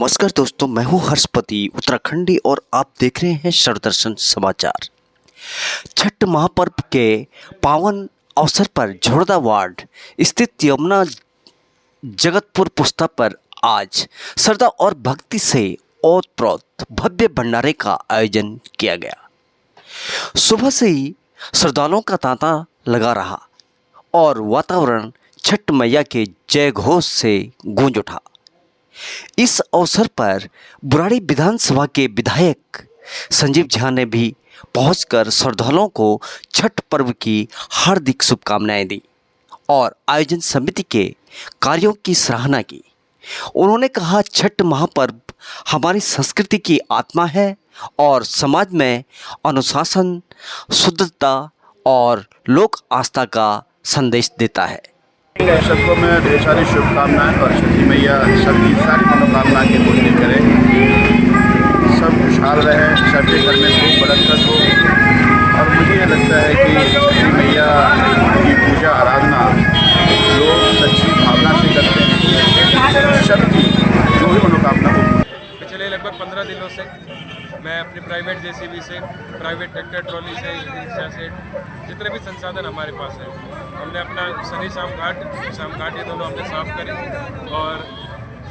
नमस्कार दोस्तों, मैं हूं हर्षपति उत्तराखंडी और आप देख रहे हैं सर्वदर्शन समाचार। छठ महापर्व के पावन अवसर पर झोड़दा वार्ड स्थित यमुना जगतपुर पुस्ता पर आज श्रद्धा और भक्ति से ओतप्रोत भव्य भंडारे का आयोजन किया गया। सुबह से ही श्रद्धालुओं का तांता लगा रहा और वातावरण छठ मैया के जय घोष से गूंज उठा। इस अवसर पर बुराड़ी विधानसभा के विधायक संजीव झा ने भी पहुंचकर श्रद्धालुओं को छठ पर्व की हार्दिक शुभकामनाएं दी और आयोजन समिति के कार्यों की सराहना की। उन्होंने कहा, छठ महापर्व हमारी संस्कृति की आत्मा है और समाज में अनुशासन, शुद्धता और लोक आस्था का संदेश देता है। सबको मैं ढेर सारी शुभकामनाएं और छठी मैया सबकी सारी मनोकामना की पूर्ति करें, सब खुशहाल रहें, सबके घर में खूब बरकत हो। और मुझे ये लगता है कि छठी मैया की पूजा आराधना लोग सच्ची भावना से करते हैं, सबकी जो भी मनोकामना हो। पिछले लगभग 15 दिनों से मैं अपनी प्राइवेट जेसीबी से, प्राइवेट ट्रैक्टर ट्रॉली से, रिक्शा से, जितने भी संसाधन हमारे पास हैं, हमने अपना शनि शाम घाट ये दोनों हमने साफ करे और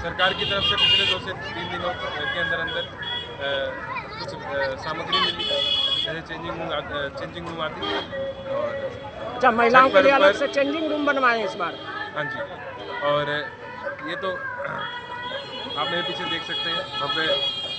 सरकार की तरफ से पिछले 2 से 3 दिनों के अंदर कुछ सामग्री मिली, जैसे चेंजिंग रूम आती है और अच्छा, महिलाओं के लिए अलग से चेंजिंग रूम बनवाए इस बार। हाँ जी, और ये तो आप मेरे पीछे देख सकते हैं, भव्य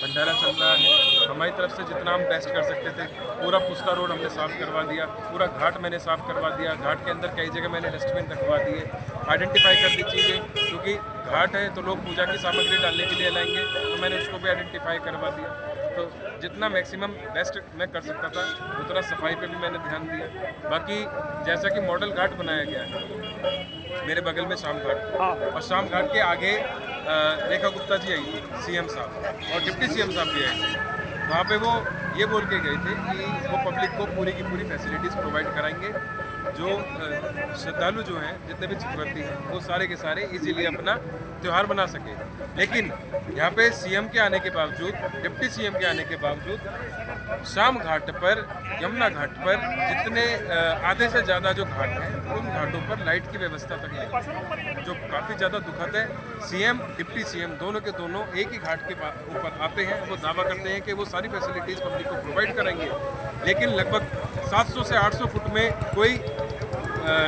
भंडारा चल रहा है। हमारी तरफ से जितना हम बेस्ट कर सकते थे, पूरा पुस्ता रोड हमने साफ़ करवा दिया, पूरा घाट मैंने साफ़ करवा दिया। घाट के अंदर कई जगह मैंने डस्टबिन रखवा दिए, आइडेंटिफाई कर दी चीज़ें, क्योंकि घाट है तो लोग पूजा की सामग्री डालने के लिए लाएंगे, तो मैंने उसको भी आइडेंटिफाई करवा दिया। तो जितना मैक्सिमम बेस्ट मैं कर सकता था उतना सफाई पे भी मैंने ध्यान दिया। बाकी जैसा कि मॉडल घाट बनाया गया है मेरे बगल में शाम घाट, और शाम घाट के आगे रेखा गुप्ता जी आई थी, सीएम साहब, और डिप्टी सीएम साहब भी आए थे। वहाँ पे वो ये बोल के गए थे कि वो पब्लिक को पूरी की पूरी फैसिलिटीज़ प्रोवाइड कराएंगे, जो श्रद्धालु जो हैं, जितने भी चित्रवर्ती हैं, वो सारे के सारे इजीली अपना त्यौहार मना सके। लेकिन यहाँ पे सीएम के आने के बावजूद, डिप्टी सीएम के आने के बावजूद शाम घाट पर, यमुना घाट पर जितने आधे से ज़्यादा जो घाट हैं, उन घाटों पर लाइट की व्यवस्था तक नहीं, जो काफ़ी ज़्यादा दुखद है। सीएम, डिप्टी सीएम दोनों के दोनों एक ही घाट के ऊपर आते हैं, वो दावा करते हैं कि वो सारी फैसिलिटीज़ पब्लिक को प्रोवाइड कराएंगे, लेकिन लगभग 700 से 800 फुट में कोई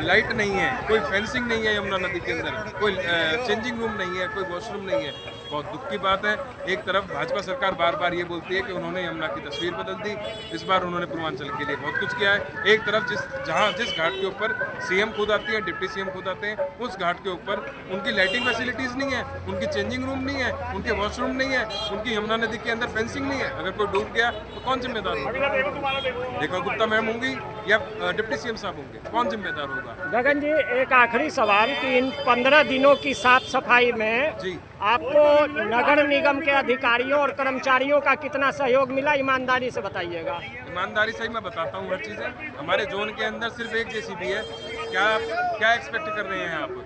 लाइट नहीं है, कोई फेंसिंग नहीं है यमुना नदी के अंदर, कोई चेंजिंग रूम नहीं है, कोई वॉशरूम नहीं है। बहुत दुख की बात है। एक तरफ भाजपा सरकार बार बार ये बोलती है कि उन्होंने यमुना की तस्वीर बदल दी, इस बार उन्होंने पूर्वांचल के लिए बहुत कुछ किया है। एक तरफ जिस घाट के ऊपर सीएम खुद आती है, डिप्टी सीएम खुद आते हैं, उस घाट के ऊपर उनकी लाइटिंग फैसिलिटीज़ नहीं है, उनकी चेंजिंग रूम नहीं है, उनके वॉशरूम नहीं है, उनकी यमुना नदी के अंदर फेंसिंग नहीं है। अगर कोई डूब गया तो कौन जिम्मेदार होगा? रेखा गुप्ता मैम होंगी या डिप्टी सीएम साहब होंगे? कौन जिम्मेदार होगा? गगन जी, एक आखिरी सवाल कि इन 15 दिनों की साफ सफाई में जी आपको नगर निगम के अधिकारियों और कर्मचारियों का कितना सहयोग मिला, ईमानदारी से बताइएगा। ईमानदारी से ही मैं बताता हूँ हर चीज़ें। हमारे जोन के अंदर सिर्फ एक जेसीबी है। क्या एक्सपेक्ट कर रहे हैं आप?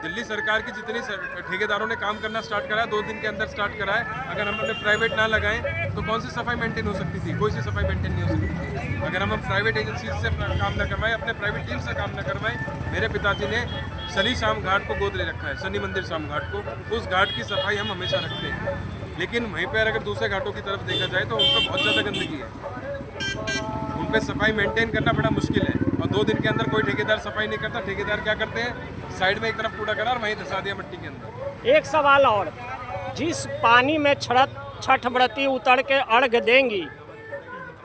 दिल्ली सरकार की जितनी ठेकेदारों ने काम करना स्टार्ट करा है, 2 दिन के अंदर स्टार्ट करा है। अगर हम अपने प्राइवेट ना लगाएं तो कौन सी सफाई मेंटेन हो सकती थी? कोई सी सफाई मेंटेन नहीं हो सकती थी। अगर हम प्राइवेट एजेंसी से अपना काम न करवाएं, अपने प्राइवेट टीम से काम न करवाएं। मेरे पिताजी ने शनि शाम घाट को गोद ले रखा है, शनि मंदिर शाम घाट को। उस घाट की सफाई हम हमेशा रखते हैं, लेकिन वहीं पर अगर दूसरे घाटों की तरफ देखा जाए तो उन पर बहुत ज़्यादा गंदगी है, उन पर सफाई मेंटेन करना बड़ा मुश्किल है। और 2 दिन के अंदर कोई ठेकेदार सफाई नहीं करता। ठेकेदार क्या करते हैं? साइड में एक तरफ कूड़ा करा और वहीं धसा दिया मिट्टी के अंदर। एक सवाल और, जिस पानी में छठ व्रती उतर के अर्घ देंगी,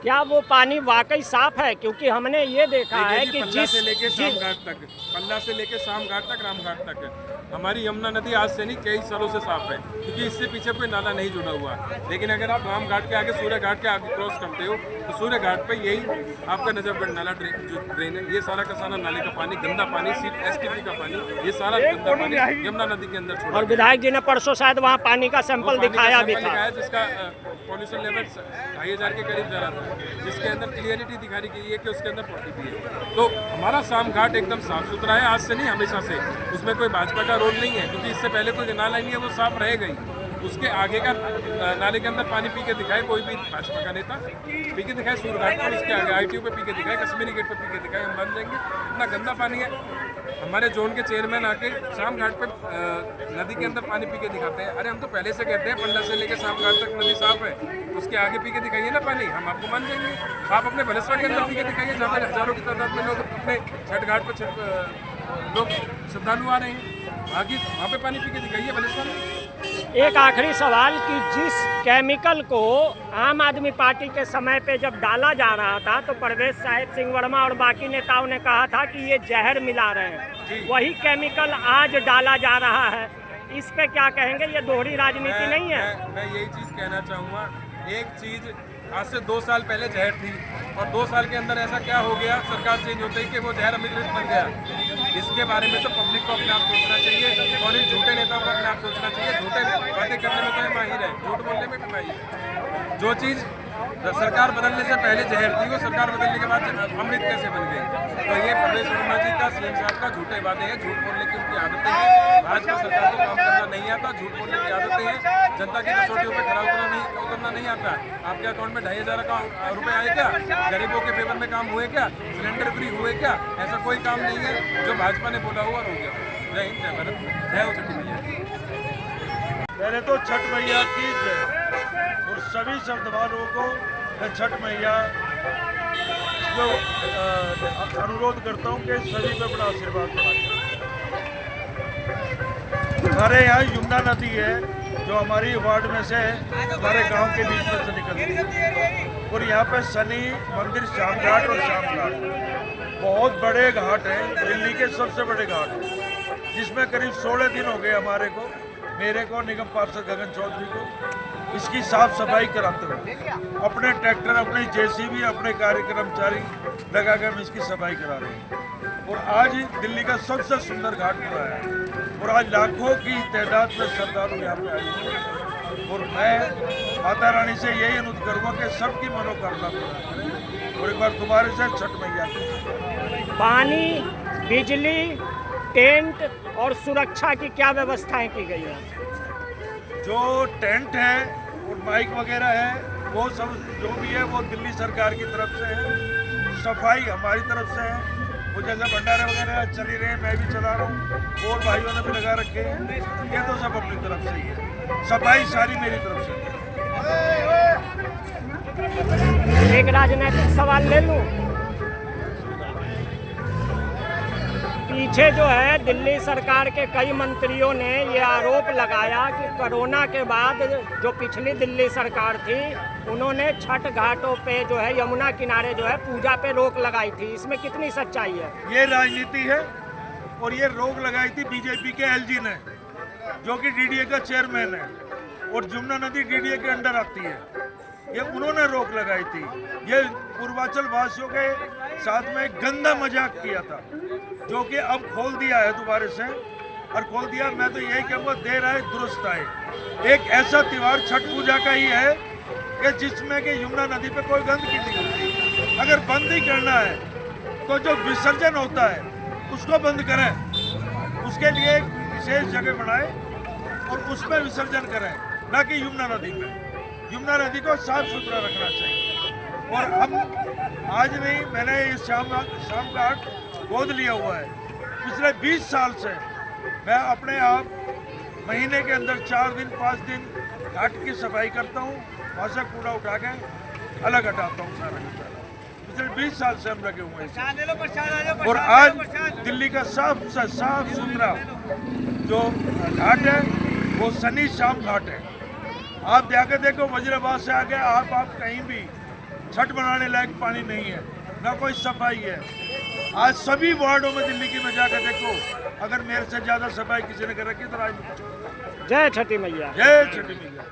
क्या वो पानी वाकई साफ है? क्योंकि हमने ये देखा है कि पल्ला से लेके शाम घाट तक, पल्ला से लेके शाम घाट तक, राम घाट तक हमारी यमुना नदी आज से नहीं कई सालों से साफ है, क्योंकि इससे पीछे कोई नाला नहीं जुड़ा हुआ। लेकिन अगर आप राम घाट के आगे, सूर्य घाट के आगे क्रॉस करते हो तो सूर्य घाट पे यही आपका नजरगढ़ नाला ड्रेन है। ये सारा का सारा नाले का पानी, गंदा पानी, एसटीपी का पानी, ये सारा गंदा पानी यमुना नदी के अंदर छोड़ा। और विधायक जी ने परसों शायद वहाँ पानी का सैंपल दिखाया भी था, जिसका पॉल्यूशन लेवल 2500 के करीब जा रहा था, जिसके अंदर क्लियरिटी दिखाई गई है कि उसके अंदर पॉजिटिव है। तो हमारा शाम घाट एकदम साफ सुथरा है, आज से नहीं हमेशा से। उसमें कोई भाजपा का रोल नहीं है, क्योंकि इससे पहले कोई नाला नहीं है, वो साफ रहेगा ही। उसके आगे का नाले के अंदर पानी पी के दिखाए कोई भी भाजपा का नेता, पी के दिखाए सूरघाट पर, उसके आगे ITO पे पी के दिखाए, कश्मीरी गेट पे पी के दिखाए, हम मान जाएंगे। इतना गंदा पानी है। हमारे जोन के चेयरमैन आके शाम घाट पे नदी के अंदर पानी पी के दिखाते हैं। अरे हम तो पहले से कहते हैं पंडा से लेकर शाम घाट तक नदी साफ है, उसके आगे पी के दिखाइए ना पानी, हम आपको मान जाएंगे। आप अपने भलेसरा के अंदर पी के दिखाइए, जहाँ पर हजारों की तादाद में लोग अपने छठ घाट पर लोग श्रद्धालु आ रहे हैं, वहाँ पे पानी पी के दिखाइए भलेसरा में। एक आखिरी सवाल कि जिस केमिकल को आम आदमी पार्टी के समय पे जब डाला जा रहा था तो परवेश साहिब सिंह वर्मा और बाकी नेताओं ने कहा था कि ये जहर मिला रहे हैं, वही केमिकल आज डाला जा रहा है, इस पे क्या कहेंगे? ये दोहरी राजनीति नहीं है? मैं यही चीज़ कहना चाहूँगा। एक चीज़ आज से 2 साल पहले जहर थी और 2 साल के अंदर ऐसा क्या हो गया सरकार चेंज होते ही कि वो जहर अमृत बन गया। इसके बारे में तो पब्लिक को अपने आप सोचना चाहिए और इन झूठे नेताओं को अपने आप सोचना चाहिए। झूठे बातें करने में तो ये माहिर है, झूठ बोलने में भी माहिर है। जो चीज़ सरकार बदलने से पहले जहर थी वो सरकार बदलने के बाद अमृत कैसे बन गई? तो ये परवेश वर्मा जी का, CM साहब का झूठे वादे हैं, झूठ बोलने की उनकी आदतें हैं। भाजपा सरकार को काम करना नहीं आता, झूठ बोलने की आदतें हैं, जनता की कसौटियों पर खरा उतरना नहीं आता। आपके अकाउंट में 2,500 का रुपये आए क्या? गरीबों के फेवर में काम हुए क्या? सिलेंडर फ्री हुए क्या? ऐसा कोई काम नहीं है जो भाजपा ने बोला हुआ हो गया। जय हिंद, जय भारत, जय हो छठी मैया। पहले तो छठ मैया की जय और सभी श्रद्धालुओं को मैं छठ मैया को अनुरोध करता हूँ कि सभी पे अपना आशीर्वाद बनाएं। हमारे यहाँ यमुना नदी है जो हमारी वार्ड में से हमारे गांव के बीच में से निकलती है और यहाँ पे शनि मंदिर, शाम घाट और शाम घाट बहुत बड़े घाट हैं, दिल्ली के सबसे बड़े घाट हैं, जिसमें करीब 16 दिन हो गए हमारे को, मेरे को, निगम पार्षद गगन चौधरी को इसकी साफ सफाई कराते हुए अपने ट्रैक्टर, अपने JCB, अपने कार्यक्रमचारी लगाकर हम इसकी सफाई करा रहे हैं। और आज दिल्ली का सबसे सुंदर घाट बना है और आज लाखों की तादाद में श्रद्धालु यहाँ पे आए हैं और मैं माता रानी से यही अनुरोध करूँगा कि सबकी मनोकामना पूरा करें और एक बार दोबारा से छठ मैया की। पानी, बिजली, टेंट और सुरक्षा की क्या व्यवस्थाएं की गई हैं? जो टेंट है और माइक वगैरह है वो सब जो भी है वो दिल्ली सरकार की तरफ से है, सफाई हमारी तरफ से है। वो जैसे भंडारे वगैरह चल ही रहे हैं, मैं भी चला रहा हूँ और भाइयों ने भी लगा रखे हैं, ये तो सब अपनी तरफ से ही है, सफाई सारी मेरी तरफ से है। एक राजनीतिक सवाल ले लूं। पीछे जो है दिल्ली सरकार के कई मंत्रियों ने ये आरोप लगाया कि कोरोना के बाद जो पिछली दिल्ली सरकार थी उन्होंने छठ घाटों पे जो है यमुना किनारे जो है पूजा पे रोक लगाई थी, इसमें कितनी सच्चाई है? ये राजनीति है और ये रोक लगाई थी बीजेपी के LG ने, जो कि DDA का चेयरमैन है और जमुना नदी DDA के अंडर आती है, ये उन्होंने रोक लगाई थी। ये पूर्वांचल वासियों के साथ में गंदा मजाक किया था, जो कि अब खोल दिया है दोबारा से और खोल दिया। मैं तो यही कहूँगा देर आए दुरुस्त आए। एक ऐसा त्यौहार छठ पूजा का ही है कि जिसमें कि यमुना नदी पे कोई गंदगी नहीं होती। अगर बंद ही करना है तो जो विसर्जन होता है उसको बंद करें, उसके लिए एक विशेष जगह बनाए और उसमें विसर्जन करें, ना कि यमुना नदी में। यमुना नदी को साफ सुथरा रखना चाहिए और हम आज नहीं, मैंने ये शाम घाट गोद लिया हुआ है। पिछले 20 साल से मैं अपने आप महीने के अंदर 4 दिन 5 दिन घाट की सफाई करता हूँ, वहाँ से कूड़ा उठा के अलग हटाता हूँ सारा का सारा। पिछले 20 साल से हम लगे हुए हैं और आज दिल्ली का साफ सुथरा जो घाट है वो शनि शाम घाट है। आप जाकर देखो, वज्राबाद से आगे आप कहीं भी छठ बनाने लायक पानी नहीं है, ना कोई सफाई है। आज सभी वार्डों में दिल्ली की में जाकर देखो, अगर मेरे से ज़्यादा सफाई किसी ने कर रखी तो आज जय छठी मैया। जय छठी मैया।